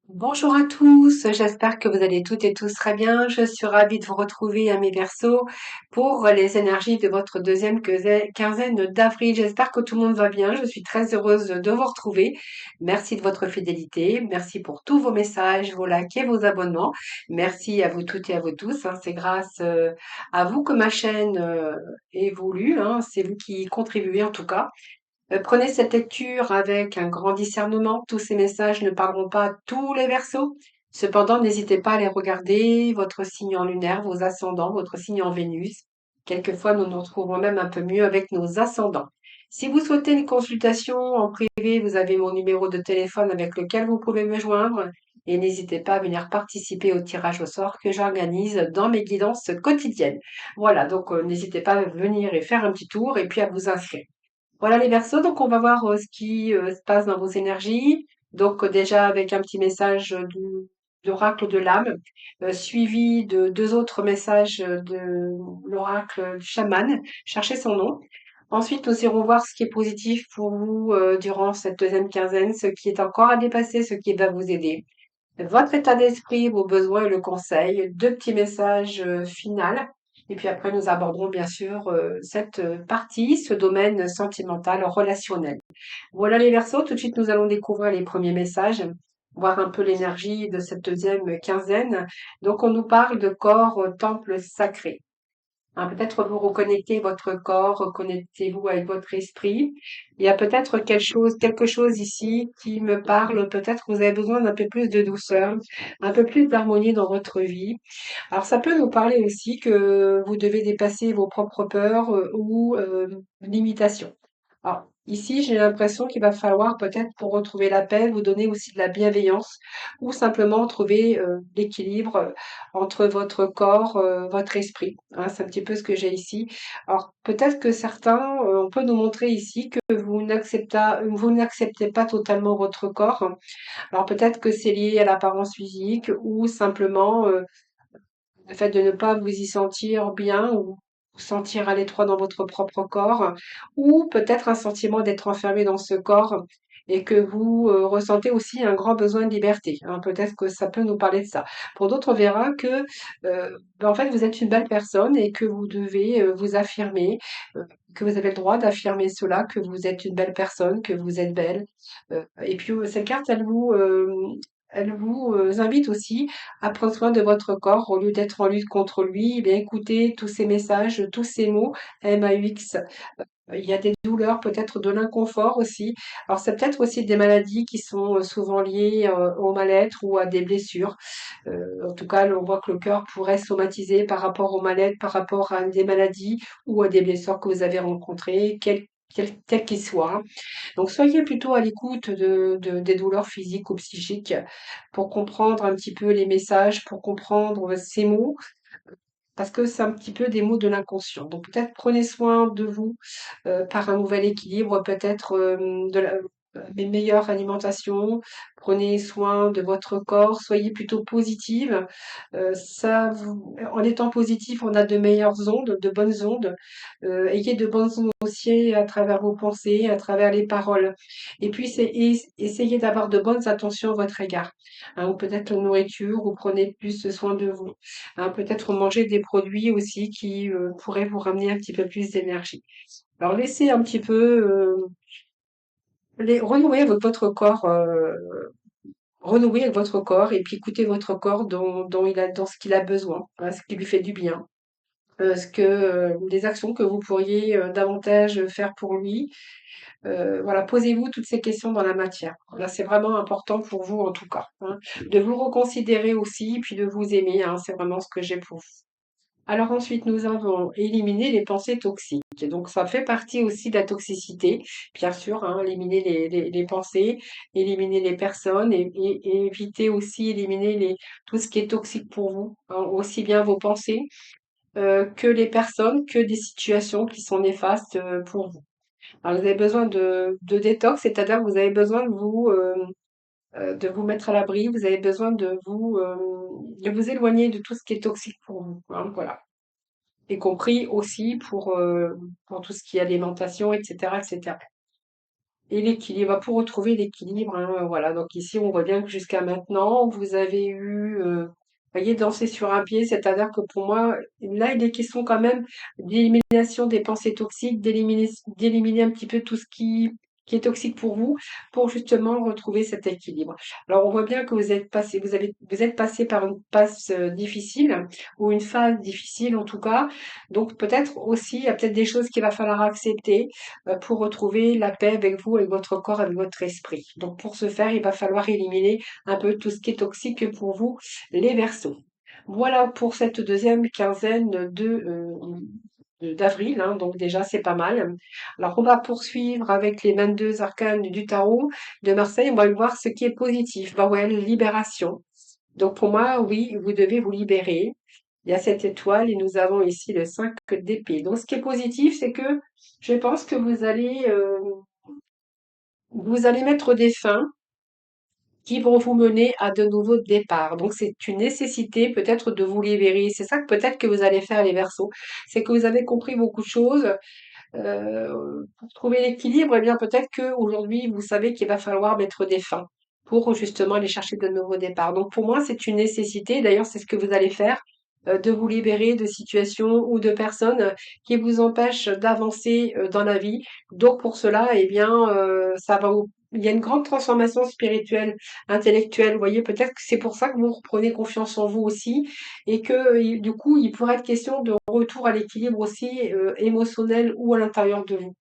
Bonjour à tous, j'espère que vous allez toutes et tous très bien. Je suis ravie de vous retrouver, amis Verseaux, pour les énergies de votre deuxième quinzaine d'avril. J'espère que tout le monde va bien. Je suis très heureuse de vous retrouver. Merci de votre fidélité. Merci pour tous vos messages, vos likes et vos abonnements. Merci à vous toutes et à vous tous, hein. C'est grâce à vous que ma chaîne évolue, hein. C'est vous qui contribuez en tout cas. Prenez cette lecture avec un grand discernement. Tous ces messages ne parleront pas à tous les Verseaux. Cependant, n'hésitez pas à les regarder, votre signe en lunaire, vos ascendants, votre signe en Vénus. Quelquefois, nous nous retrouvons même un peu mieux avec nos ascendants. Si vous souhaitez une consultation en privé, vous avez mon numéro de téléphone avec lequel vous pouvez me joindre. Et n'hésitez pas à venir participer au tirage au sort que j'organise dans mes guidances quotidiennes. Voilà, donc n'hésitez pas à venir et faire un petit tour et puis à vous inscrire. Voilà les Verseaux, donc on va voir ce qui se passe dans vos énergies. Donc déjà avec un petit message d'oracle de l'âme, suivi de deux autres messages de l'oracle du chaman. Cherchez son nom. Ensuite, nous irons voir ce qui est positif pour vous durant cette deuxième quinzaine, ce qui est encore à dépasser, ce qui va vous aider. Votre état d'esprit, vos besoins et le conseil. Deux petits messages finaux. Et puis après, nous aborderons bien sûr cette partie, ce domaine sentimental, relationnel. Voilà les Verseaux. Tout de suite, nous allons découvrir les premiers messages, voir un peu l'énergie de cette deuxième quinzaine. Donc, on nous parle de corps, temple sacré. Hein, peut-être vous reconnectez votre corps, reconnectez-vous avec votre esprit. Il y a peut-être quelque chose ici qui me parle. Peut-être que vous avez besoin d'un peu plus de douceur, un peu plus d'harmonie dans votre vie. Alors, ça peut nous parler aussi que vous devez dépasser vos propres peurs ou limitations. Alors, ici, j'ai l'impression qu'il va falloir peut-être pour retrouver la paix, vous donner aussi de la bienveillance ou simplement trouver l'équilibre entre votre corps, votre esprit. Hein, c'est un petit peu ce que j'ai ici. Alors, peut-être que certains, on peut nous montrer ici que vous n'acceptez pas totalement votre corps. Alors, peut-être que c'est lié à l'apparence physique ou simplement le fait de ne pas vous y sentir bien ou vous sentir à l'étroit dans votre propre corps, ou peut-être un sentiment d'être enfermé dans ce corps et que vous ressentez aussi un grand besoin de liberté. Hein. Peut-être que ça peut nous parler de ça. Pour d'autres, on verra que en fait vous êtes une belle personne et que vous devez vous affirmer, que vous avez le droit d'affirmer cela, que vous êtes une belle personne, que vous êtes belle. Et puis cette carte, elle vous invite aussi à prendre soin de votre corps au lieu d'être en lutte contre lui. Eh bien, écoutez tous ces messages, tous ces mots MAUX. Il y a des douleurs, peut-être de l'inconfort aussi. Alors, c'est peut-être aussi des maladies qui sont souvent liées au mal-être ou à des blessures. En tout cas, on voit que le cœur pourrait somatiser par rapport au mal-être, par rapport à des maladies ou à des blessures que vous avez rencontrées, quelles qu'ils soient. Hein. Donc, soyez plutôt à l'écoute des douleurs physiques ou psychiques pour comprendre un petit peu les messages, pour comprendre ces mots, parce que c'est un petit peu des mots de l'inconscient. Donc, peut-être prenez soin de vous par un nouvel équilibre, peut-être une meilleure alimentation, prenez soin de votre corps, soyez plutôt positive. En étant positif, on a de meilleures ondes, de bonnes ondes. Ayez de bonnes ondes aussi à travers vos pensées, à travers les paroles. Et puis, essayez d'avoir de bonnes intentions à votre égard. Hein, ou peut-être la nourriture, ou prenez plus soin de vous. Hein, peut-être manger des produits aussi qui pourraient vous ramener un petit peu plus d'énergie. Alors laissez un petit peu renouer avec votre corps, renouer avec votre corps et puis écoutez votre corps dans ce qu'il a besoin, hein, ce qui lui fait du bien, les actions que vous pourriez davantage faire pour lui. Voilà, posez-vous toutes ces questions dans la matière. Là, c'est vraiment important pour vous en tout cas, hein, de vous reconsidérer aussi, puis de vous aimer. Hein, c'est vraiment ce que j'ai pour vous. Alors ensuite, nous avons éliminé les pensées toxiques. Donc ça fait partie aussi de la toxicité, bien sûr, hein, éliminer les pensées, éliminer les personnes et éviter aussi, éliminer tout ce qui est toxique pour vous, hein, aussi bien vos pensées que les personnes, que des situations qui sont néfastes pour vous. Alors vous avez besoin de détox, c'est-à-dire que vous avez besoin de vous mettre à l'abri, vous avez besoin de vous éloigner de tout ce qui est toxique pour vous. Hein, voilà y compris aussi pour tout ce qui est alimentation, etc., etc. et l'équilibre, pour retrouver l'équilibre, hein, voilà. Donc ici, on voit bien que jusqu'à maintenant, vous avez eu, voyez, danser sur un pied, c'est-à-dire que pour moi, là, il est question quand même d'élimination des pensées toxiques, d'éliminer un petit peu tout ce qui est toxique pour vous, pour justement retrouver cet équilibre. Alors, on voit bien que vous êtes passé par une passe difficile, ou une phase difficile en tout cas. Donc, peut-être aussi, il y a peut-être des choses qu'il va falloir accepter pour retrouver la paix avec vous, avec votre corps, avec votre esprit. Donc pour ce faire, il va falloir éliminer un peu tout ce qui est toxique pour vous, les Verseaux. Voilà pour cette deuxième quinzaine d'avril, hein, donc déjà c'est pas mal. Alors on va poursuivre avec les 22 arcanes du tarot de Marseille. On va voir ce qui est positif. Bah ouais, libération. Donc pour moi, oui, vous devez vous libérer. Il y a cette étoile et nous avons ici le 5 d'épée. Donc ce qui est positif, c'est que je pense que vous allez mettre des fins qui vont vous mener à de nouveaux départs. Donc c'est une nécessité peut-être de vous libérer. C'est ça que peut-être que vous allez faire les Verseaux. C'est que vous avez compris beaucoup de choses. Pour trouver l'équilibre, eh bien peut-être que aujourd'hui vous savez qu'il va falloir mettre des fins pour justement aller chercher de nouveaux départs. Donc pour moi, c'est une nécessité. D'ailleurs, c'est ce que vous allez faire, de vous libérer de situations ou de personnes qui vous empêchent d'avancer dans la vie. Donc pour cela, eh bien, il y a une grande transformation spirituelle, intellectuelle. Vous voyez, peut-être que c'est pour ça que vous reprenez confiance en vous aussi et que du coup, il pourrait être question de retour à l'équilibre aussi émotionnel ou à l'intérieur de vous.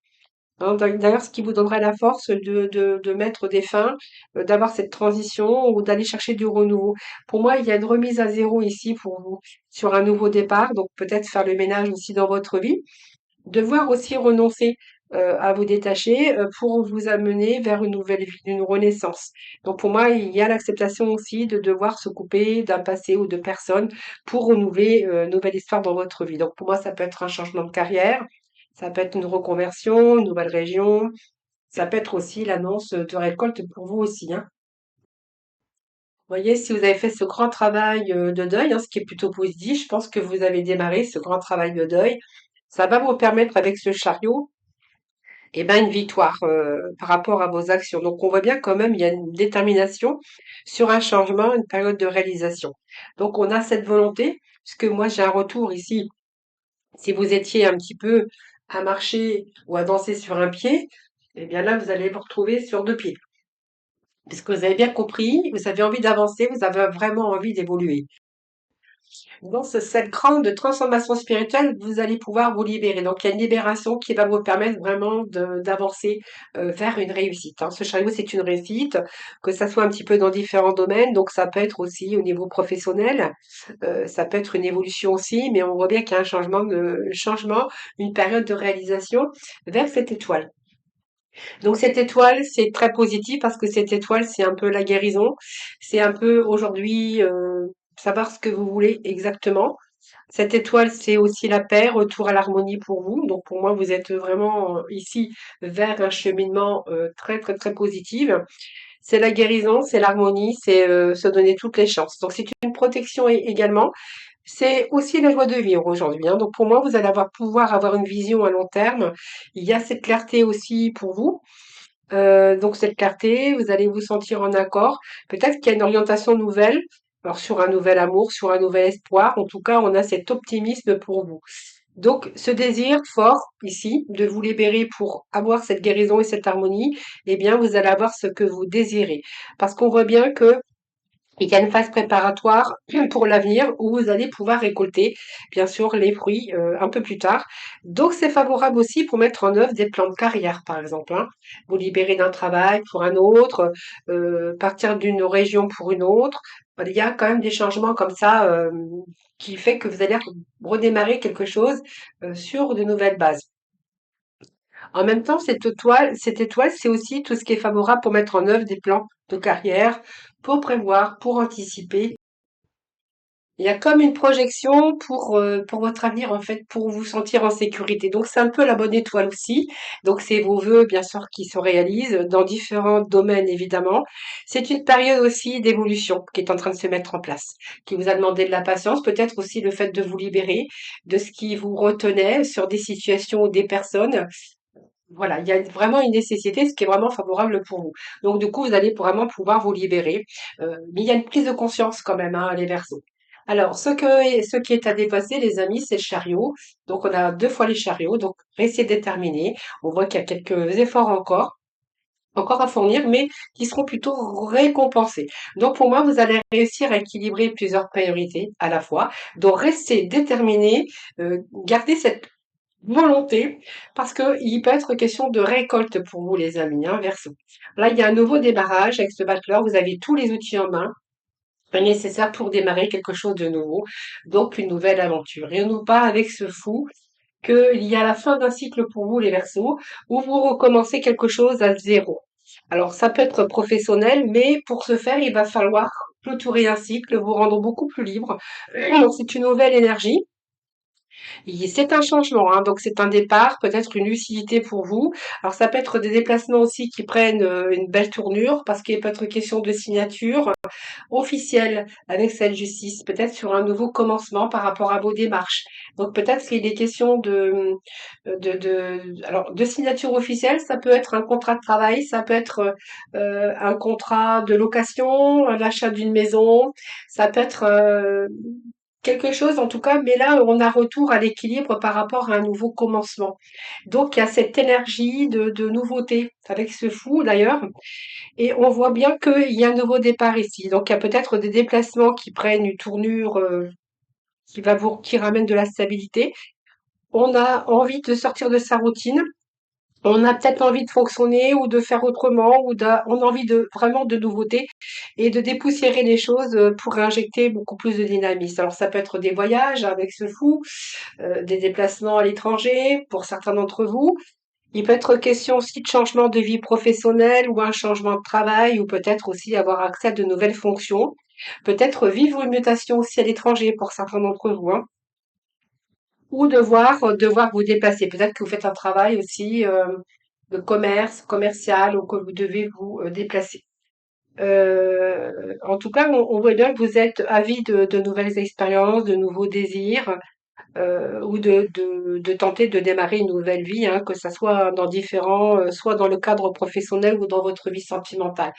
Hein, d'ailleurs, ce qui vous donnerait la force de mettre des fins, d'avoir cette transition ou d'aller chercher du renouveau. Pour moi, il y a une remise à zéro ici pour vous sur un nouveau départ, donc peut-être faire le ménage aussi dans votre vie. Devoir aussi renoncer à vous détacher pour vous amener vers une nouvelle vie, une renaissance. Donc pour moi, il y a l'acceptation aussi de devoir se couper d'un passé ou de personnes pour renouveler une nouvelle histoire dans votre vie. Donc pour moi, ça peut être un changement de carrière, ça peut être une reconversion, une nouvelle région, ça peut être aussi l'annonce de récolte pour vous aussi, hein. Vous voyez, si vous avez fait ce grand travail de deuil, hein, ce qui est plutôt positif, je pense que vous avez démarré ce grand travail de deuil. Ça va vous permettre avec ce chariot eh ben, une victoire par rapport à vos actions. Donc on voit bien quand même, il y a une détermination sur un changement, une période de réalisation. Donc on a cette volonté, puisque moi j'ai un retour ici. Si vous étiez un petit peu à marcher ou à danser sur un pied, eh bien là vous allez vous retrouver sur deux pieds. Puisque vous avez bien compris, vous avez envie d'avancer, vous avez vraiment envie d'évoluer. Dans cette grande transformation spirituelle, vous allez pouvoir vous libérer. Donc, il y a une libération qui va vous permettre vraiment d'avancer vers une réussite, hein. Ce chariot, c'est une réussite, que ça soit un petit peu dans différents domaines. Donc, ça peut être aussi au niveau professionnel, ça peut être une évolution aussi, mais on voit bien qu'il y a un changement, une période de réalisation vers cette étoile. Donc cette étoile, c'est très positif parce que cette étoile, c'est un peu la guérison. C'est un peu aujourd'hui savoir ce que vous voulez exactement. Cette étoile, c'est aussi la paix, retour à l'harmonie pour vous. Donc pour moi, vous êtes vraiment ici vers un cheminement très très très positif. C'est la guérison, c'est l'harmonie, c'est se donner toutes les chances. Donc c'est une protection également. C'est aussi la joie de vivre aujourd'hui, hein. Donc pour moi, vous allez pouvoir avoir une vision à long terme. Il y a cette clarté aussi pour vous. Donc cette clarté, vous allez vous sentir en accord. Peut-être qu'il y a une orientation nouvelle, alors sur un nouvel amour, sur un nouvel espoir. En tout cas, on a cet optimisme pour vous. Donc ce désir fort ici de vous libérer pour avoir cette guérison et cette harmonie, eh bien vous allez avoir ce que vous désirez. Parce qu'on voit bien que il y a une phase préparatoire pour l'avenir où vous allez pouvoir récolter, bien sûr, les fruits un peu plus tard. Donc, c'est favorable aussi pour mettre en œuvre des plans de carrière, par exemple, hein. Vous libérer d'un travail pour un autre, partir d'une région pour une autre. Voilà, il y a quand même des changements comme ça qui fait que vous allez redémarrer quelque chose sur de nouvelles bases. En même temps, cette étoile, c'est aussi tout ce qui est favorable pour mettre en œuvre des plans de carrière, pour prévoir, pour anticiper. Il y a comme une projection pour votre avenir, en fait, pour vous sentir en sécurité. Donc, c'est un peu la bonne étoile aussi. Donc, c'est vos vœux, bien sûr, qui se réalisent dans différents domaines, évidemment. C'est une période aussi d'évolution qui est en train de se mettre en place, qui vous a demandé de la patience, peut-être aussi le fait de vous libérer de ce qui vous retenait sur des situations ou des personnes Voilà, il y a vraiment une nécessité, ce qui est vraiment favorable pour vous. Donc du coup, vous allez vraiment pouvoir vous libérer. Mais il y a une prise de conscience quand même, hein, les Verseaux. Alors, ce qui est à dépasser, les amis, c'est le chariot. Donc on a deux fois les chariots, donc restez déterminés. On voit qu'il y a quelques efforts encore à fournir, mais qui seront plutôt récompensés. Donc pour moi, vous allez réussir à équilibrer plusieurs priorités à la fois. Donc restez déterminés, gardez cette volonté, parce que il peut être question de récolte pour vous, les amis, hein, Verseau. Là, il y a un nouveau démarrage avec ce battleur. Vous avez tous les outils en main nécessaires pour démarrer quelque chose de nouveau, donc une nouvelle aventure. Et on nous parle avec ce fou qu'il y a la fin d'un cycle pour vous, les Verseaux, où vous recommencez quelque chose à zéro. Alors, ça peut être professionnel, mais pour ce faire, il va falloir clôturer un cycle, vous rendre beaucoup plus libre. Donc, c'est une nouvelle énergie. C'est un changement, hein, donc c'est un départ, peut-être une lucidité pour vous. Alors ça peut être des déplacements aussi qui prennent une belle tournure, parce qu'il peut être question de signature officielle avec cette justice, peut-être sur un nouveau commencement par rapport à vos démarches. Donc peut-être qu'il est question alors de signature officielle, ça peut être un contrat de travail, ça peut être un contrat de location, l'achat d'une maison, ça peut être quelque chose en tout cas, mais là on a retour à l'équilibre par rapport à un nouveau commencement. Donc il y a cette énergie de nouveauté avec ce fou d'ailleurs, et on voit bien qu'il y a un nouveau départ ici. Donc il y a peut-être des déplacements qui prennent une tournure qui ramène de la stabilité. On a envie de sortir de sa routine. On a peut-être envie de fonctionner ou de faire autrement, on a envie de vraiment de nouveautés et de dépoussiérer les choses pour réinjecter beaucoup plus de dynamisme. Alors ça peut être des voyages avec ce fou, des déplacements à l'étranger pour certains d'entre vous. Il peut être question aussi de changement de vie professionnelle ou un changement de travail ou peut-être aussi avoir accès à de nouvelles fonctions. Peut-être vivre une mutation aussi à l'étranger pour certains d'entre vous, hein. Ou devoir vous déplacer. Peut-être que vous faites un travail aussi de commercial, ou que vous devez vous déplacer. En tout cas, on voit bien que vous êtes avide de nouvelles expériences, de nouveaux désirs, ou de tenter de démarrer une nouvelle vie, hein, que ça soit dans soit dans le cadre professionnel ou dans votre vie sentimentale.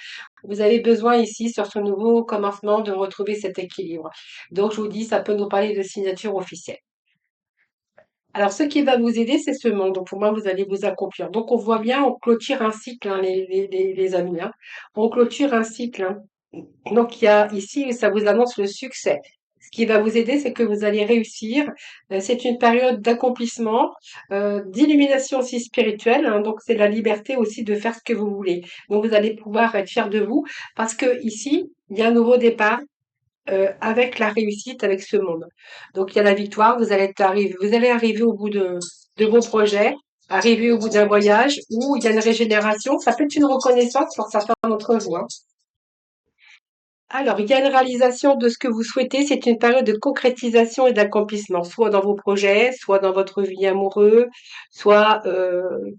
Vous avez besoin ici, sur ce nouveau commencement, de retrouver cet équilibre. Donc, je vous dis, ça peut nous parler de signature officielle. Alors, ce qui va vous aider, c'est ce monde. Donc, pour moi, vous allez vous accomplir. Donc, on voit bien, on clôture un cycle, hein, les amis, hein. On clôture un cycle, hein. Donc, il y a ici, ça vous annonce le succès. Ce qui va vous aider, c'est que vous allez réussir. C'est une période d'accomplissement, d'illumination aussi spirituelle, hein. Donc, c'est la liberté aussi de faire ce que vous voulez. Donc, vous allez pouvoir être fier de vous parce que ici, il y a un nouveau départ avec la réussite, avec ce monde. Donc, il y a la victoire, vous allez arriver au bout de vos projets, arriver au bout d'un voyage où il y a une régénération. Ça peut être une reconnaissance pour certains d'entre vous, hein. Alors, il y a une réalisation de ce que vous souhaitez. C'est une période de concrétisation et d'accomplissement, soit dans vos projets, soit dans votre vie amoureuse, soit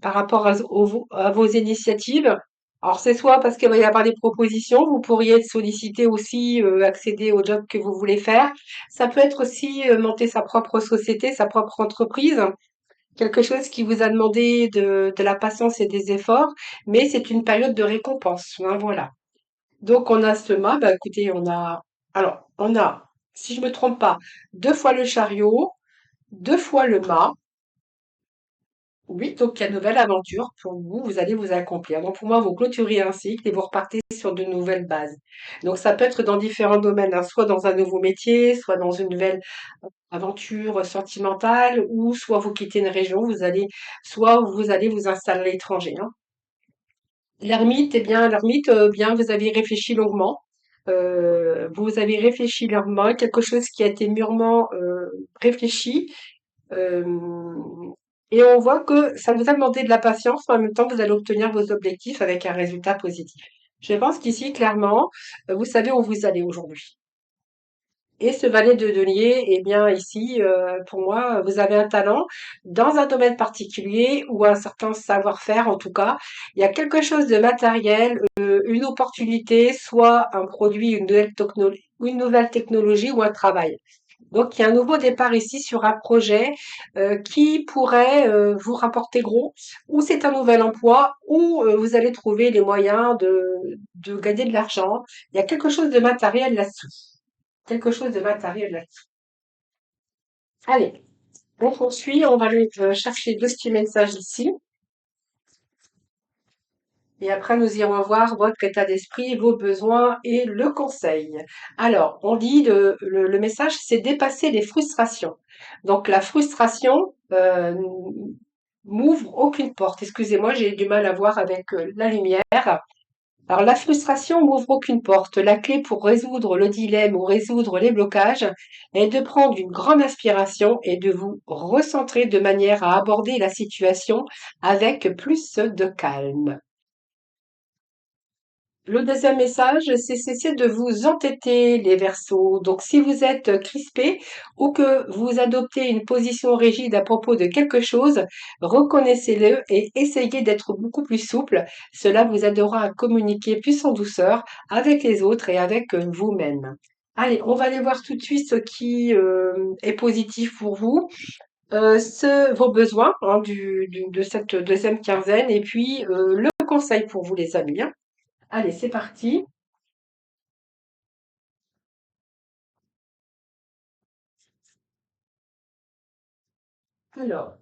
par rapport à vos initiatives. Alors, c'est soit parce qu'il va y avoir des propositions, vous pourriez être sollicité aussi, accéder au job que vous voulez faire. Ça peut être aussi monter sa propre société, sa propre entreprise, quelque chose qui vous a demandé de la patience et des efforts, mais c'est une période de récompense, hein, voilà. Donc on a ce mât, bah écoutez, on a, si je me trompe pas, deux fois le chariot, deux fois le mât. Oui, donc il y a une nouvelle aventure pour vous, vous allez vous accomplir. Donc pour moi, vous clôturez un cycle et vous repartez sur de nouvelles bases. Donc ça peut être dans différents domaines, hein, soit dans un nouveau métier, soit dans une nouvelle aventure sentimentale, ou soit vous quittez une région, soit vous allez vous installer à l'étranger, hein. L'ermite, bien, vous avez réfléchi longuement. Vous avez réfléchi longuement, quelque chose qui a été mûrement réfléchi. euh, et on voit que ça vous a demandé de la patience, mais en même temps, vous allez obtenir vos objectifs avec un résultat positif. Je pense qu'ici, clairement, vous savez où vous allez aujourd'hui. Et ce valet de denier, eh bien ici, pour moi, vous avez un talent dans un domaine particulier ou un certain savoir-faire en tout cas. Il y a quelque chose de matériel, une opportunité, soit un produit, une nouvelle technologie ou un travail. Donc, il y a un nouveau départ ici sur un projet qui pourrait vous rapporter gros, ou c'est un nouvel emploi, ou vous allez trouver les moyens de gagner de l'argent. Il y a quelque chose de matériel là-dessous. Quelque chose de matériel là-dessous. Allez, on poursuit, on va aller chercher deux petits messages ici. Et après, nous irons voir votre état d'esprit, vos besoins et le conseil. Alors, on dit le message, c'est dépasser les frustrations. Donc, la frustration m'ouvre aucune porte. Excusez-moi, j'ai du mal à voir avec la lumière. Alors, la frustration m'ouvre aucune porte. La clé pour résoudre le dilemme ou résoudre les blocages est de prendre une grande inspiration et de vous recentrer de manière à aborder la situation avec plus de calme. Le deuxième message, c'est cesser de vous entêter, les Verseaux. Donc, si vous êtes crispé ou que vous adoptez une position rigide à propos de quelque chose, reconnaissez-le et essayez d'être beaucoup plus souple. Cela vous aidera à communiquer plus en douceur avec les autres et avec vous-même. Allez, on va aller voir tout de suite ce qui est positif pour vous, vos besoins hein, de cette deuxième quinzaine et puis le conseil pour vous, les amis, hein. Allez, c'est parti. Alors,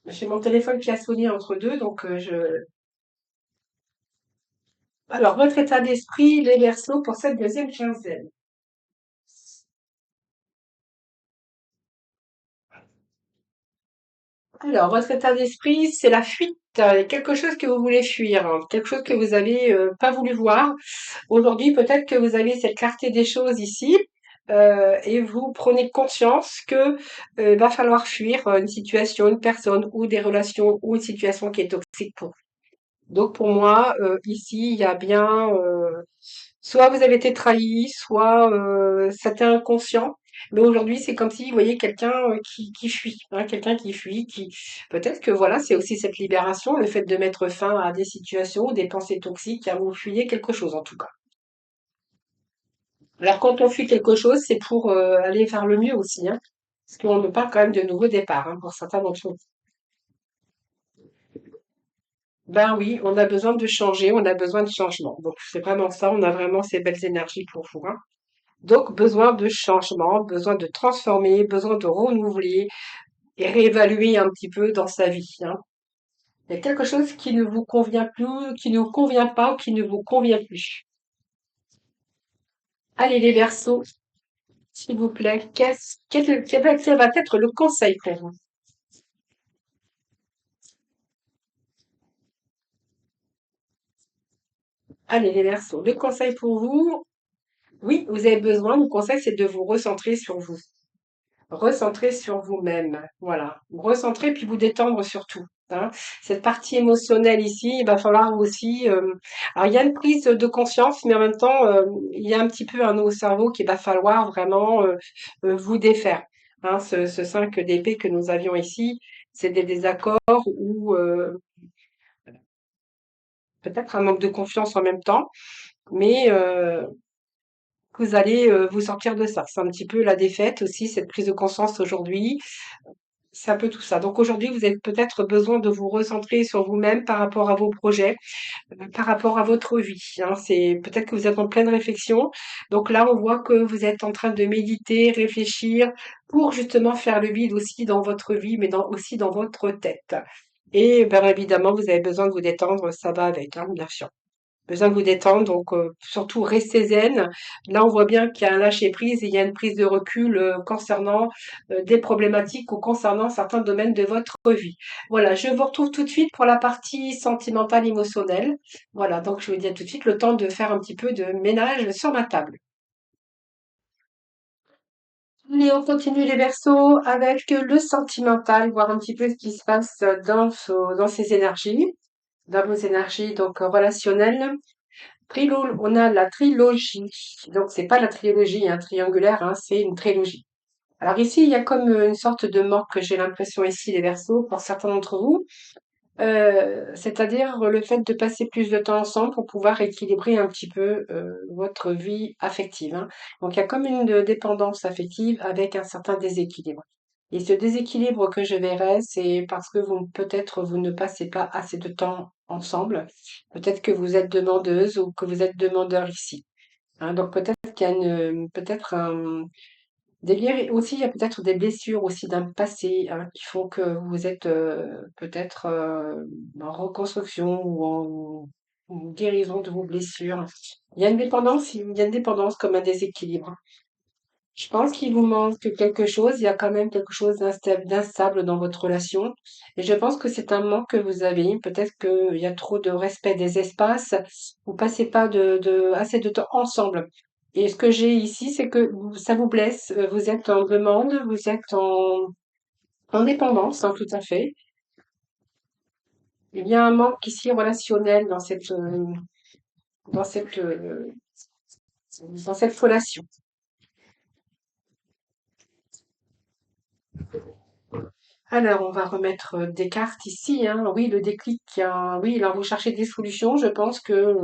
j'ai mon téléphone qui a sonné entre deux, donc je... Alors, votre état d'esprit, les Verseaux, pour cette deuxième quinzaine. Alors, votre état d'esprit, c'est la fuite, quelque chose que vous voulez fuir, hein, quelque chose que vous avez pas voulu voir. Aujourd'hui, peut-être que vous avez cette clarté des choses ici, et vous prenez conscience que va falloir fuir une situation, une personne ou des relations ou une situation qui est toxique pour vous. Donc pour moi, ici, il y a bien, soit vous avez été trahi, soit c'était inconscient. Mais aujourd'hui, c'est comme si vous voyez quelqu'un qui fuit, hein, quelqu'un qui fuit, qui peut-être que voilà, c'est aussi cette libération, le fait de mettre fin à des situations, des pensées toxiques, hein, vous fuyez quelque chose en tout cas. Alors quand on fuit quelque chose, c'est pour aller vers le mieux aussi, hein, parce qu'on me parle quand même de nouveaux départs, hein, pour certains d'entre nous. Ben oui, on a besoin de changer, on a besoin de changement. Donc c'est vraiment ça, on a vraiment ces belles énergies pour vous, hein. Donc, besoin de changement, besoin de transformer, besoin de renouveler et réévaluer un petit peu dans sa vie, hein. Il y a quelque chose qui ne vous convient plus, qui ne vous convient pas ou qui ne vous convient plus. Allez, les Verseaux, s'il vous plaît, quel va être le conseil pour vous? Allez, les Verseaux, le conseil pour vous, oui, vous avez besoin, le conseil, c'est de vous recentrer sur vous. Recentrer sur vous-même, voilà. Vous recentrer puis vous détendre surtout, hein. Cette partie émotionnelle ici, il va falloir aussi, alors il y a une prise de conscience, mais en même temps, il y a un petit peu un nouveau cerveau qu'il va falloir vraiment, vous défaire, hein. Ce 5 d'épée que nous avions ici, c'est des désaccords ou, peut-être un manque de confiance en même temps, mais, vous allez, vous sortir de ça. C'est un petit peu la défaite aussi, cette prise de conscience aujourd'hui. C'est un peu tout ça. Donc aujourd'hui, vous avez peut-être besoin de vous recentrer sur vous-même par rapport à vos projets, par rapport à votre vie, hein. C'est peut-être que vous êtes en pleine réflexion. Donc là, on voit que vous êtes en train de méditer, réfléchir pour justement faire le vide aussi dans votre vie, mais aussi dans votre tête. Et bien évidemment, vous avez besoin de vous détendre, ça va avec, hein, bien sûr. Besoin de vous détendre, donc surtout restez zen. Là, on voit bien qu'il y a un lâcher-prise et il y a une prise de recul concernant des problématiques ou concernant certains domaines de votre vie. Voilà, je vous retrouve tout de suite pour la partie sentimentale émotionnelle. Voilà, donc je vous dis à tout de suite, le temps de faire un petit peu de ménage sur ma table. Allez, on continue les versos avec le sentimental, voir un petit peu ce qui se passe dans ces énergies, dans vos énergies donc relationnelles. On a la trilogie. Donc, c'est pas la trilogie hein, triangulaire, hein, c'est une trilogie. Alors ici, il y a comme une sorte de manque, j'ai l'impression ici, les Verseaux, pour certains d'entre vous. C'est-à-dire le fait de passer plus de temps ensemble pour pouvoir équilibrer un petit peu votre vie affective, hein. Donc il y a comme une dépendance affective avec un certain déséquilibre. Et ce déséquilibre que je verrais, c'est parce que peut-être vous ne passez pas assez de temps ensemble. Peut-être que vous êtes demandeuse ou que vous êtes demandeur ici, hein. Donc peut-être qu'il y a peut-être des liens et aussi, il y a peut-être des blessures aussi d'un passé, hein, qui font que vous êtes peut-être en reconstruction ou guérison de vos blessures. Il y a une dépendance comme un déséquilibre. Je pense qu'il vous manque quelque chose, il y a quand même quelque chose d'instable dans votre relation. Et je pense que c'est un manque que vous avez. Peut-être qu'il y a trop de respect des espaces. Vous passez pas assez de temps ensemble. Et ce que j'ai ici, c'est que ça vous blesse. Vous êtes en demande, vous êtes en dépendance, hein, tout à fait. Il y a un manque ici relationnel dans cette, euh, dans cette relation. Alors, on va remettre des cartes ici, hein. Oui, le déclic, hein. Oui, alors vous cherchez des solutions. Je pense que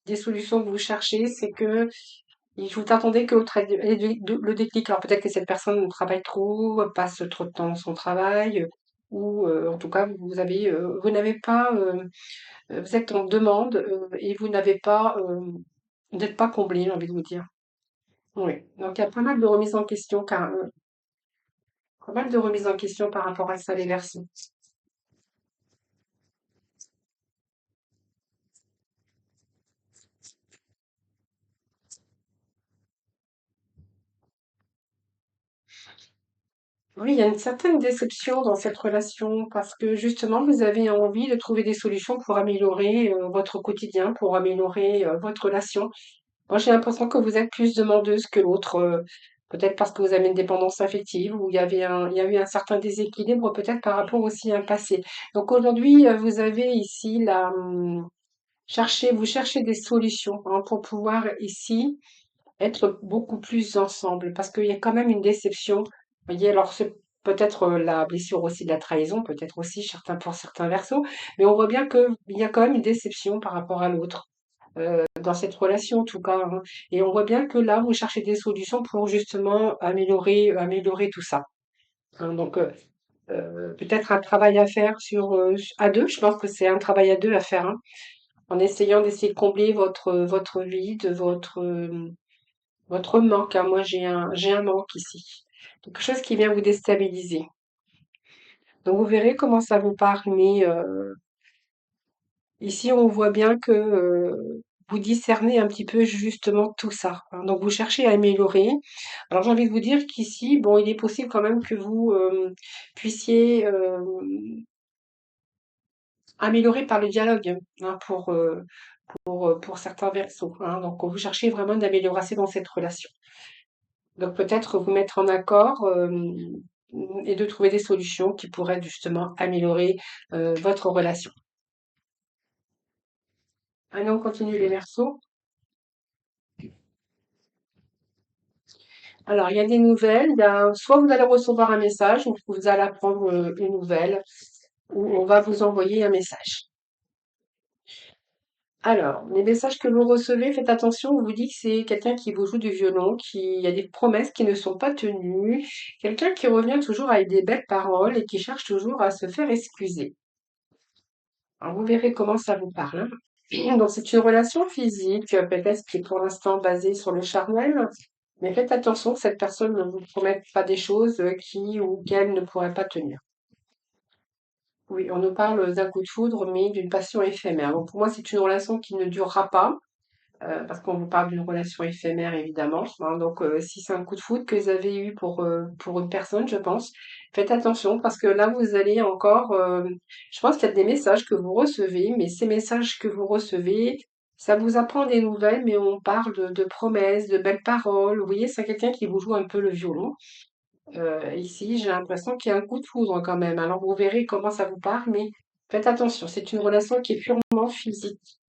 des solutions que vous cherchez, c'est que vous attendez que le déclic. Alors peut-être que cette personne travaille trop, passe trop de temps dans son travail, ou en tout cas vous n'avez pas, vous êtes en demande et vous n'êtes pas comblé, j'ai envie de vous dire. Oui. Donc il y a pas mal de remises en question, pas mal de remises en question par rapport à ça, les Verseaux. Oui, il y a une certaine déception dans cette relation parce que justement, vous avez envie de trouver des solutions pour améliorer votre quotidien, pour améliorer votre relation. Moi, j'ai l'impression que vous êtes plus demandeuse que l'autre, peut-être parce que vous avez une dépendance affective ou il y a eu un certain déséquilibre, peut-être par rapport aussi à un passé. Donc aujourd'hui, vous avez ici vous cherchez des solutions, hein, pour pouvoir ici être beaucoup plus ensemble parce qu'il y a quand même une déception. Vous voyez, alors c'est peut-être la blessure aussi de la trahison, peut-être aussi certains pour certains versos, mais on voit bien qu'il y a quand même une déception par rapport à l'autre, dans cette relation en tout cas, hein. Et on voit bien que là, vous cherchez des solutions pour justement améliorer tout ça, hein. Donc peut-être un travail à faire à deux, je pense que c'est un travail à deux à faire, hein, en essayant d'essayer de combler votre vide, votre manque, hein. Moi, j'ai un manque ici. Quelque chose qui vient vous déstabiliser. Donc, vous verrez comment ça vous part. Mais ici, on voit bien que vous discernez un petit peu justement tout ça, hein. Donc, vous cherchez à améliorer. Alors, j'ai envie de vous dire qu'ici, bon, il est possible quand même que vous puissiez améliorer par le dialogue, hein, pour certains versos, hein. Donc, vous cherchez vraiment une amélioration dans cette relation. Donc peut-être vous mettre en accord et de trouver des solutions qui pourraient justement améliorer votre relation. Allez, on continue les versos. Alors, il y a des nouvelles. Soit vous allez recevoir un message, ou vous allez apprendre une nouvelle, ou on va vous envoyer un message. Alors, les messages que vous recevez, faites attention, on vous dit que c'est quelqu'un qui vous joue du violon, qui y a des promesses qui ne sont pas tenues, quelqu'un qui revient toujours avec des belles paroles et qui cherche toujours à se faire excuser. Alors, vous verrez comment ça vous parle, hein. Donc, c'est une relation physique, peut-être qui est pour l'instant basée sur le charnel, mais faites attention que cette personne ne vous promette pas des choses qui ou qu'elle ne pourrait pas tenir. Oui, on nous parle d'un coup de foudre, mais d'une passion éphémère. Donc, pour moi, c'est une relation qui ne durera pas, parce qu'on vous parle d'une relation éphémère, évidemment, hein. Donc, si c'est un coup de foudre que vous avez eu pour une personne, je pense, faites attention parce que là, vous allez encore, je pense qu'il y a des messages que vous recevez, mais ces messages que vous recevez, ça vous apprend des nouvelles, mais on parle de promesses, de belles paroles. Vous voyez, c'est quelqu'un qui vous joue un peu le violon. Ici, j'ai l'impression qu'il y a un coup de foudre quand même. Alors, vous verrez comment ça vous parle, mais faites attention, c'est une relation qui est purement physique.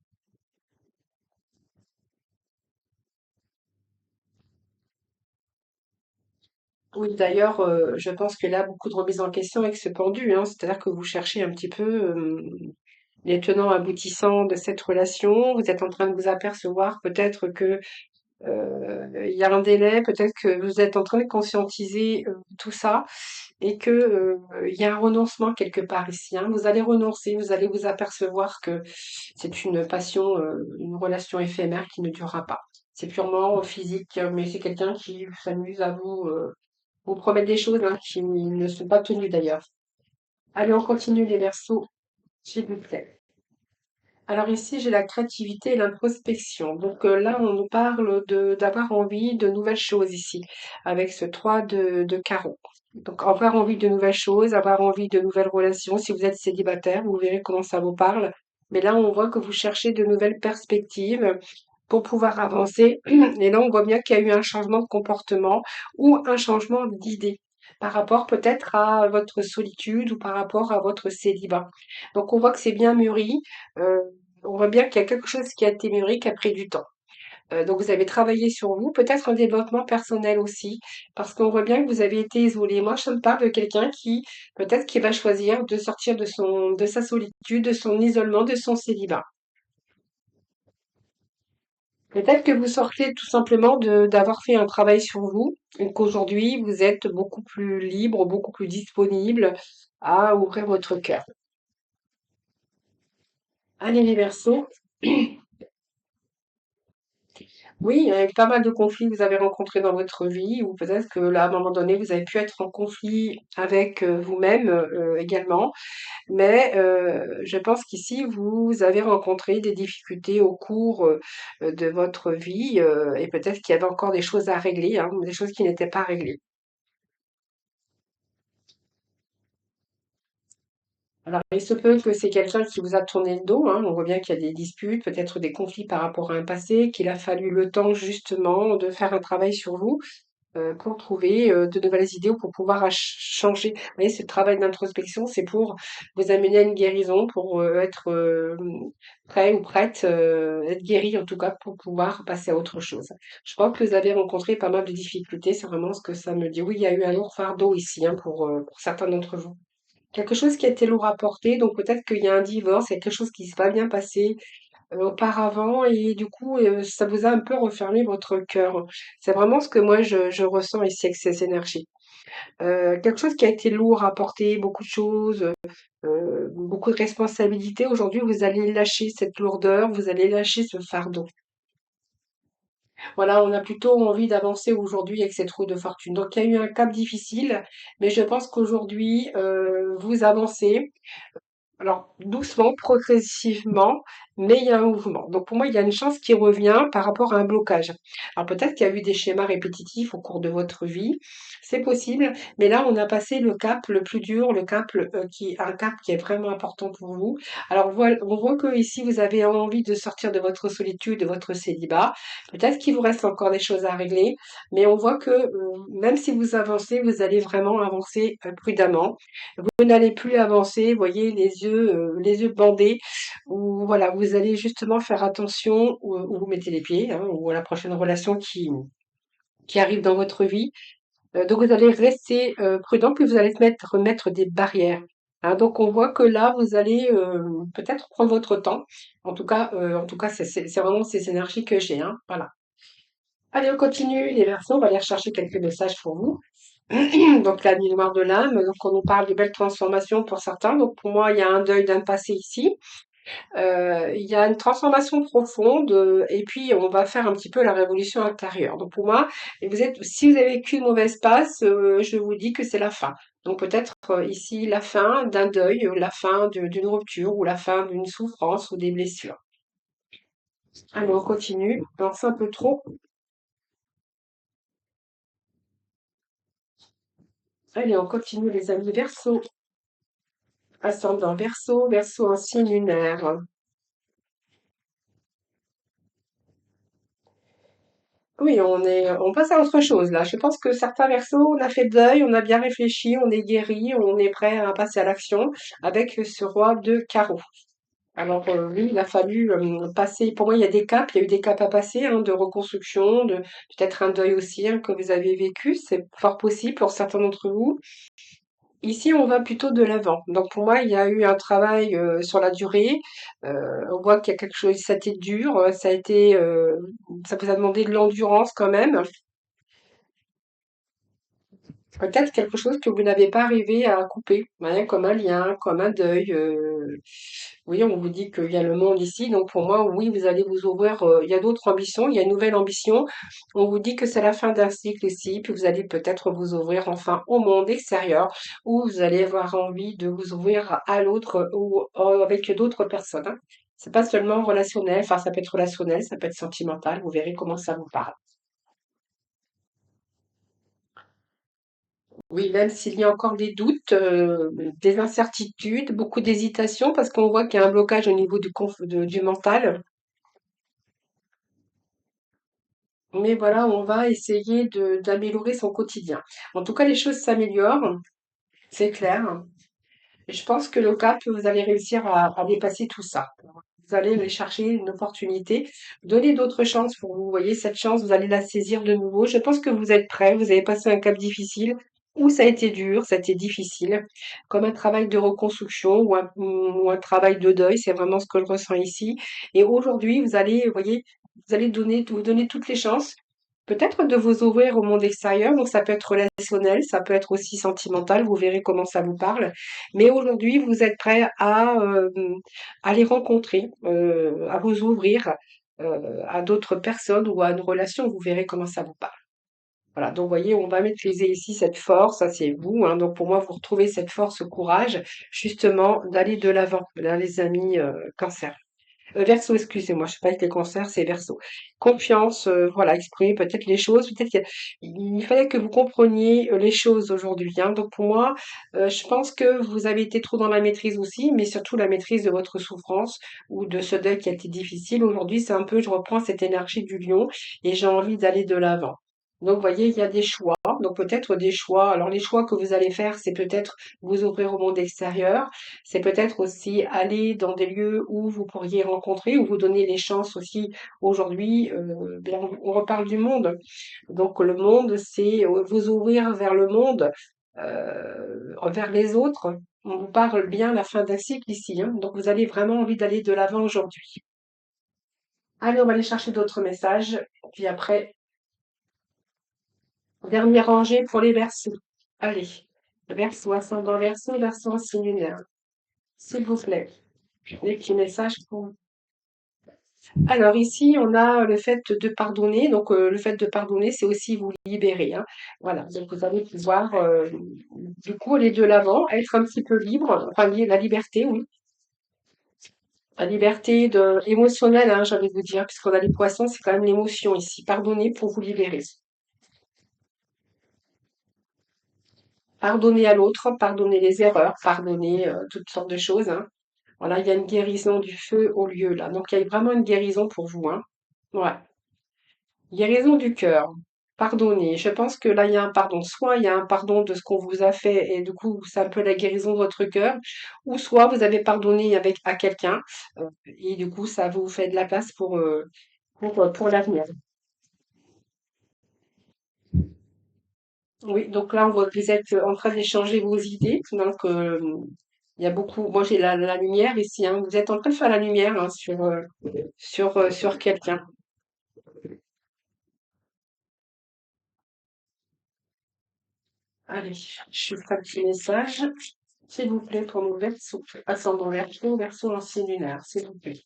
Oui, d'ailleurs, je pense qu'il y a beaucoup de remises en question avec ce pendu, hein. C'est-à-dire que vous cherchez un petit peu, les tenants aboutissants de cette relation. Vous êtes en train de vous apercevoir peut-être que il y a un délai, peut-être que vous êtes en train de conscientiser tout ça et que il y a un renoncement quelque part ici, hein. Vous allez renoncer, vous allez vous apercevoir que c'est une passion, une relation éphémère qui ne durera pas. C'est purement physique, mais c'est quelqu'un qui s'amuse à vous promettre des choses hein, qui ne sont pas tenues d'ailleurs. Allez, on continue les versos, s'il vous plaît. Alors ici, j'ai la créativité et l'introspection. Donc là, on nous parle de d'avoir envie de nouvelles choses ici, avec ce 3 de carreau. Donc avoir envie de nouvelles choses, avoir envie de nouvelles relations. Si vous êtes célibataire, vous verrez comment ça vous parle. Mais là, on voit que vous cherchez de nouvelles perspectives pour pouvoir avancer. Et là, on voit bien qu'il y a eu un changement de comportement ou un changement d'idée par rapport peut-être à votre solitude ou par rapport à votre célibat. Donc on voit que c'est bien mûri. Euh, on voit bien qu'il y a quelque chose qui a été mûri, qui a pris du temps. Donc vous avez travaillé sur vous, peut-être un développement personnel aussi, parce qu'on voit bien que vous avez été isolé. Moi, je me parle de quelqu'un qui, peut-être, qui va choisir de sortir de sa solitude, de son isolement, de son célibat. Peut-être que vous sortez tout simplement d'avoir fait un travail sur vous et qu'aujourd'hui vous êtes beaucoup plus libre, beaucoup plus disponible à ouvrir votre cœur. Allez les Verseaux. Oui, il y a eu pas mal de conflits que vous avez rencontrés dans votre vie, ou peut-être que là, à un moment donné, vous avez pu être en conflit avec vous-même également. Mais je pense qu'ici, vous avez rencontré des difficultés au cours de votre vie, et peut-être qu'il y avait encore des choses à régler, hein, des choses qui n'étaient pas réglées. Alors, il se peut que c'est quelqu'un qui vous a tourné le dos, hein. On voit bien qu'il y a des disputes, peut-être des conflits par rapport à un passé, qu'il a fallu le temps justement de faire un travail sur vous pour trouver de nouvelles idées ou pour pouvoir changer. Vous voyez, ce travail d'introspection, c'est pour vous amener à une guérison, pour être prêt ou prête, être guéri en tout cas, pour pouvoir passer à autre chose. Je crois que vous avez rencontré pas mal de difficultés, c'est vraiment ce que ça me dit. Oui, il y a eu un lourd fardeau ici hein, pour certains d'entre vous. Quelque chose qui a été lourd à porter, donc peut-être qu'il y a un divorce, il y a quelque chose qui s'est pas bien passé auparavant et du coup, ça vous a un peu refermé votre cœur. C'est vraiment ce que moi je ressens ici avec ces énergies. Quelque chose qui a été lourd à porter, beaucoup de choses, beaucoup de responsabilités. Aujourd'hui, vous allez lâcher cette lourdeur, vous allez lâcher ce fardeau. Voilà, on a plutôt envie d'avancer aujourd'hui avec cette roue de fortune. Donc il y a eu un cap difficile, mais je pense qu'aujourd'hui, vous avancez. Alors, doucement, progressivement, mais il y a un mouvement. Donc, pour moi, il y a une chance qui revient par rapport à un blocage. Alors, peut-être qu'il y a eu des schémas répétitifs au cours de votre vie, c'est possible, mais là, on a passé le cap le plus dur, le cap un cap qui est vraiment important pour vous. Alors, on voit que ici, vous avez envie de sortir de votre solitude, de votre célibat. Peut-être qu'il vous reste encore des choses à régler, mais on voit que même si vous avancez, vous allez vraiment avancer prudemment. Vous n'allez plus avancer, vous voyez, les yeux bandés, ou voilà, vous allez justement faire attention où vous mettez les pieds, hein, ou à la prochaine relation qui arrive dans votre vie. Donc vous allez rester prudent, puis vous allez mettre des barrières. Hein. Donc on voit que là, vous allez peut-être prendre votre temps. En tout cas, c'est vraiment ces énergies que j'ai, hein. Voilà. Allez, on continue les versions, on va aller rechercher quelques messages pour vous. Donc la nuit noire de l'âme, donc on nous parle de belles transformations pour certains. Donc pour moi, il y a un deuil d'un passé ici. Il y a une transformation profonde et puis on va faire un petit peu la révolution intérieure. Donc pour moi, si vous avez vécu une mauvaise passe, je vous dis que c'est la fin. Donc peut-être ici la fin d'un deuil, la fin d'une rupture ou la fin d'une souffrance ou des blessures. Allez, on continue. Non, c'est un peu trop. Allez, on continue les amis. Verseau, ascendant Verseau, Verseau en signe lunaire. Oui, on passe à autre chose là. Je pense que certains versos, on a fait le deuil, on a bien réfléchi, on est guéri, on est prêt à passer à l'action avec ce roi de carreau. Alors oui, il a fallu passer. Pour moi, il y a des caps, il y a eu des caps à passer, hein, de reconstruction, de peut-être un deuil aussi, hein, que vous avez vécu. C'est fort possible pour certains d'entre vous. Ici, on va plutôt de l'avant. Donc pour moi, il y a eu un travail sur la durée. On voit qu'il y a quelque chose, ça a été dur, ça vous a demandé de l'endurance quand même. Peut-être quelque chose que vous n'avez pas arrivé à couper, ouais, comme un lien, comme un deuil. Oui, on vous dit qu'il y a le monde ici, donc pour moi, oui, vous allez vous ouvrir. Il y a d'autres ambitions, il y a une nouvelle ambition. On vous dit que c'est la fin d'un cycle ici, puis vous allez peut-être vous ouvrir enfin au monde extérieur, ou vous allez avoir envie de vous ouvrir à l'autre ou avec d'autres personnes, hein. C'est pas seulement relationnel, enfin ça peut être relationnel, ça peut être sentimental. Vous verrez comment ça vous parle. Oui, même s'il y a encore des doutes, des incertitudes, beaucoup d'hésitations, parce qu'on voit qu'il y a un blocage au niveau du mental. Mais voilà, on va essayer d'améliorer son quotidien. En tout cas, les choses s'améliorent, c'est clair. Et je pense que le cap, vous allez réussir à dépasser tout ça. Vous allez aller chercher une opportunité, donner d'autres chances pour vous. Vous voyez, cette chance, vous allez la saisir de nouveau. Je pense que vous êtes prêts, vous avez passé un cap difficile, où ça a été dur, ça a été difficile, comme un travail de reconstruction ou un travail de deuil, c'est vraiment ce que je ressens ici. Et aujourd'hui, vous allez, vous voyez, vous donner toutes les chances. Peut-être de vous ouvrir au monde extérieur, donc ça peut être relationnel, ça peut être aussi sentimental, vous verrez comment ça vous parle. Mais aujourd'hui, vous êtes prêt à les rencontrer, à vous ouvrir à d'autres personnes ou à une relation, vous verrez comment ça vous parle. Voilà, donc vous voyez, on va maîtriser ici cette force, ça c'est vous, hein. Donc pour moi, vous retrouvez cette force, ce courage, justement, d'aller de l'avant, là, les amis cancer. Verseau, excusez-moi, je sais pas avec les cancers, c'est Verseau. Confiance, voilà, exprimer peut-être les choses, peut-être qu'il fallait que vous compreniez les choses aujourd'hui, hein. Donc pour moi, je pense que vous avez été trop dans la maîtrise aussi, mais surtout la maîtrise de votre souffrance ou de ce deuil qui a été difficile. Aujourd'hui, c'est un peu, je reprends cette énergie du lion et j'ai envie d'aller de l'avant. Donc, vous voyez, il y a des choix. Donc, peut-être des choix. Alors, les choix que vous allez faire, c'est peut-être vous ouvrir au monde extérieur. C'est peut-être aussi aller dans des lieux où vous pourriez rencontrer, où vous donner les chances aussi. Aujourd'hui, bien, on reparle du monde. Donc, le monde, c'est vous ouvrir vers le monde, vers les autres. On vous parle bien la fin d'un cycle ici, hein. Donc, vous avez vraiment envie d'aller de l'avant aujourd'hui. Allez, on va aller chercher d'autres messages. Puis après, dernière rangée pour les Verseaux. Allez, Verseau, ascendant Verseau, Verseau en signe lunaire. S'il vous plaît, les petits messages pour... Alors ici, on a le fait de pardonner. Donc le fait de pardonner, c'est aussi vous libérer, hein. Voilà, donc vous allez pouvoir du coup aller de l'avant, être un petit peu libre, enfin la liberté, oui. La liberté émotionnelle, hein, j'ai envie de vous dire, puisqu'on a les poissons, c'est quand même l'émotion ici. Pardonner pour vous libérer. Pardonner à l'autre, pardonner les erreurs, pardonner toutes sortes de choses, hein. Voilà, il y a une guérison du feu au lieu là. Donc il y a vraiment une guérison pour vous, hein. Ouais. Guérison du cœur. Pardonner. Je pense que là, il y a un pardon. Soit il y a un pardon de ce qu'on vous a fait et du coup, c'est un peu la guérison de votre cœur. Ou soit vous avez pardonné à quelqu'un et du coup, ça vous fait de la place pour l'avenir. Oui, donc là, on voit que vous êtes en train d'échanger vos idées. Donc, il y a beaucoup. Moi, j'ai la lumière ici, hein. Vous êtes en train de faire la lumière hein, sur quelqu'un. Allez, je fais un petit message. S'il vous plaît, pour nos versos, ascendant verso en signe lunaire, s'il vous plaît.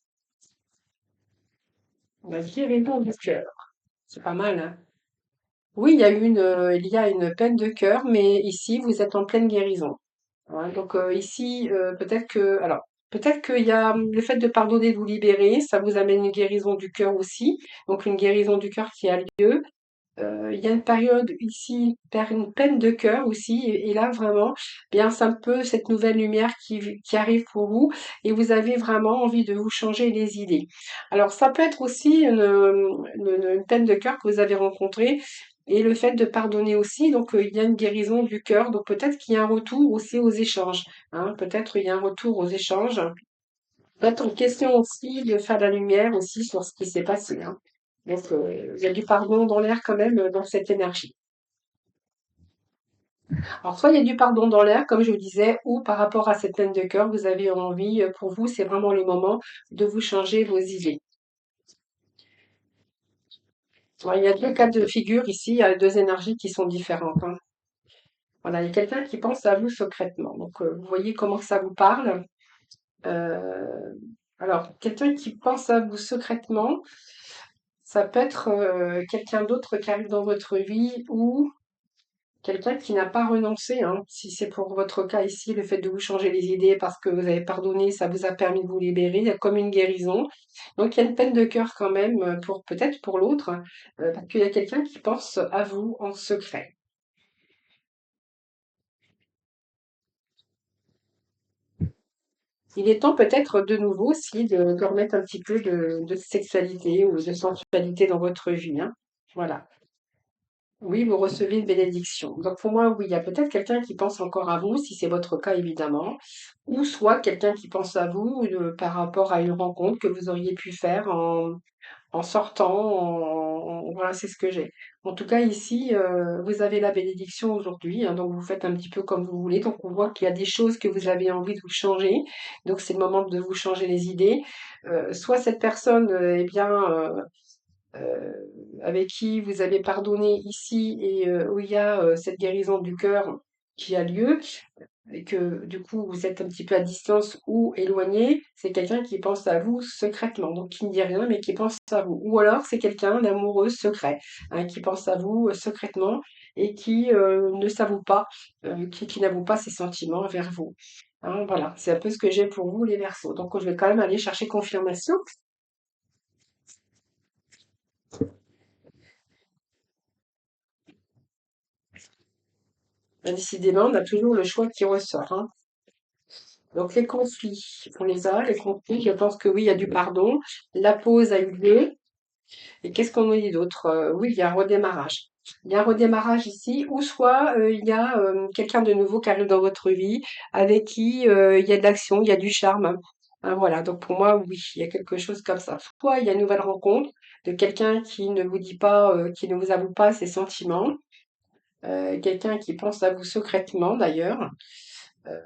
La guérison du cœur. C'est pas mal, hein? Oui, il y a une peine de cœur, mais ici, vous êtes en pleine guérison. Hein, donc ici, peut-être qu'il y a le fait de pardonner, de vous libérer, ça vous amène une guérison du cœur aussi. Donc une guérison du cœur qui a lieu. Il y a une période ici, une peine de cœur aussi, et là vraiment, bien c'est un peu cette nouvelle lumière qui arrive pour vous, et vous avez vraiment envie de vous changer les idées. Alors ça peut être aussi une peine de cœur que vous avez rencontrée, et le fait de pardonner aussi, donc il y a une guérison du cœur, donc peut-être qu'il y a un retour aussi aux échanges, hein, peut-être il y a un retour aux échanges. Là, ton question aussi de faire la lumière aussi sur ce qui s'est passé, hein. Donc, il y a du pardon dans l'air quand même, dans cette énergie. Alors, soit il y a du pardon dans l'air, comme je vous disais, ou par rapport à cette peine de cœur, vous avez envie, pour vous, c'est vraiment le moment de vous changer vos idées. Ouais, il y a deux cas de figure ici, il y a deux énergies qui sont différentes, hein. Voilà, il y a quelqu'un qui pense à vous secrètement. Donc, vous voyez comment ça vous parle. Euh, alors, quelqu'un qui pense à vous secrètement, ça peut être quelqu'un d'autre qui arrive dans votre vie ou quelqu'un qui n'a pas renoncé, hein. Si c'est pour votre cas ici, le fait de vous changer les idées parce que vous avez pardonné, ça vous a permis de vous libérer, il y a comme une guérison. Donc, il y a une peine de cœur quand même, pour peut-être pour l'autre, parce qu'il y a quelqu'un qui pense à vous en secret. Il est temps peut-être de nouveau aussi de remettre un petit peu de sexualité ou de sensualité dans votre vie, hein. Voilà. Oui, vous recevez une bénédiction. Donc pour moi, oui, il y a peut-être quelqu'un qui pense encore à vous, si c'est votre cas évidemment, ou soit quelqu'un qui pense à vous par rapport à une rencontre que vous auriez pu faire en sortant. Voilà, c'est ce que j'ai. En tout cas, ici, vous avez la bénédiction aujourd'hui, hein, donc vous faites un petit peu comme vous voulez. Donc on voit qu'il y a des choses que vous avez envie de vous changer. Donc c'est le moment de vous changer les idées. Soit cette personne, eh bien, euh, avec qui vous avez pardonné ici et où il y a cette guérison du cœur qui a lieu, et que du coup vous êtes un petit peu à distance ou éloigné, c'est quelqu'un qui pense à vous secrètement, donc qui ne dit rien mais qui pense à vous. Ou alors c'est quelqu'un d'amoureux secret, hein, qui pense à vous secrètement et qui ne s'avoue pas, qui n'avoue pas ses sentiments vers vous. Hein, voilà, c'est un peu ce que j'ai pour vous les Verseaux. Donc je vais quand même aller chercher confirmation. Décidément, on a toujours le choix qui ressort, hein. Donc les conflits, on les a, les conflits, je pense que oui, il y a du pardon. La pause a eu lieu. Et qu'est-ce qu'on nous dit d'autre? Oui, il y a un redémarrage. Il y a un redémarrage ici, ou soit il y a quelqu'un de nouveau qui arrive dans votre vie, avec qui il y a de l'action, il y a du charme. Hein, voilà, donc pour moi, oui, il y a quelque chose comme ça. Soit il y a une nouvelle rencontre de quelqu'un qui ne vous dit pas, qui ne vous avoue pas ses sentiments, quelqu'un qui pense à vous secrètement d'ailleurs. Euh,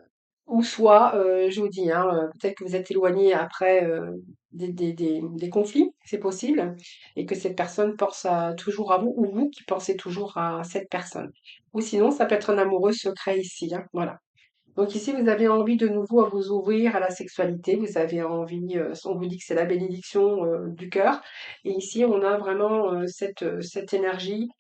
ou soit, je vous dis, hein, peut-être que vous êtes éloigné après des conflits, c'est possible, et que cette personne pense toujours à vous, ou vous qui pensez toujours à cette personne. Ou sinon, ça peut être un amoureux secret ici, hein, voilà. Donc ici, vous avez envie de nouveau à vous ouvrir à la sexualité, vous avez envie, on vous dit que c'est la bénédiction du cœur, et ici on a vraiment cette énergie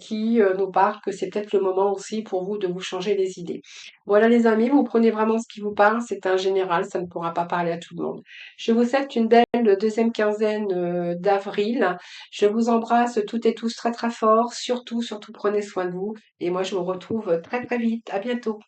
qui nous parle que c'est peut-être le moment aussi pour vous de vous changer les idées. Voilà les amis, vous prenez vraiment ce qui vous parle, c'est un général, ça ne pourra pas parler à tout le monde. Je vous souhaite une belle deuxième quinzaine d'avril. Je vous embrasse toutes et tous très très fort, surtout, surtout prenez soin de vous, et moi je vous retrouve très très vite. À bientôt.